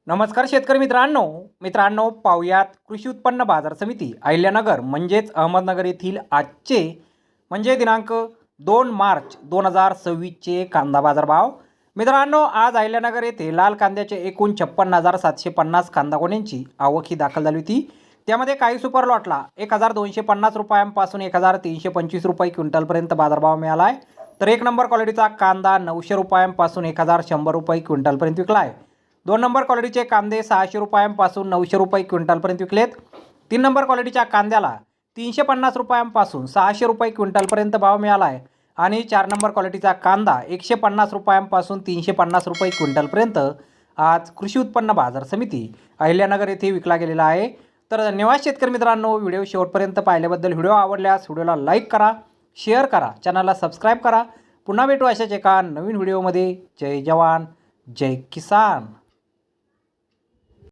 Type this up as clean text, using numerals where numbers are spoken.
नमस्कार शेतकरी मित्रांनो पाहुयात कृषी उत्पन्न बाजार समिती अहिल्यानगर म्हणजेच अहमदनगर येथील आजचे म्हणजे दिनांक 2 मार्च 2026चे कांदा बाजार भाव। मित्रांनो, आज अहिल्यानगर येथे लाल कांद्याचे एकूण 56,750 कांदा गोण्यांची आवक ही दाखल झाली होती। त्यामध्ये काही सुपर लॉटला 1,250 रुपयांपासून 1,325 रुपये क्विंटलपर्यंत बाजारभाव मिळाला आहे, तर एक नंबर क्वालिटीचा कांदा 900 रुपयांपासून 1,100 रुपये क्विंटलपर्यंत विकला आहे। 2 नंबर क्वालिटीचे कांदे 600 रुपयांपासून 900 रुपये क्विंटलपर्यंत विकलेत। 3 नंबर क्वालिटीच्या कांद्याला 350 रुपयांपासून 600 रुपये क्विंटलपर्यंत भाव मिळाला आहे आणि 4 नंबर क्वालिटीचा कांदा 150 रुपयांपासून 350 रुपये क्विंटलपर्यंत आज कृषी उत्पन्न बाजार समिती अहिल्यानगर येथे विकला गेलेला आहे। तर धन्यवाद शेतकरी मित्रांनो, व्हिडिओ शेवटपर्यंत पाहिल्याबद्दल। व्हिडिओ आवडल्यास व्हिडिओला लाईक करा, शेअर करा, चॅनलला सबस्क्राईब करा। पुन्हा भेटू अशाच एका नवीन व्हिडिओमध्ये। जय जवान जय किसान।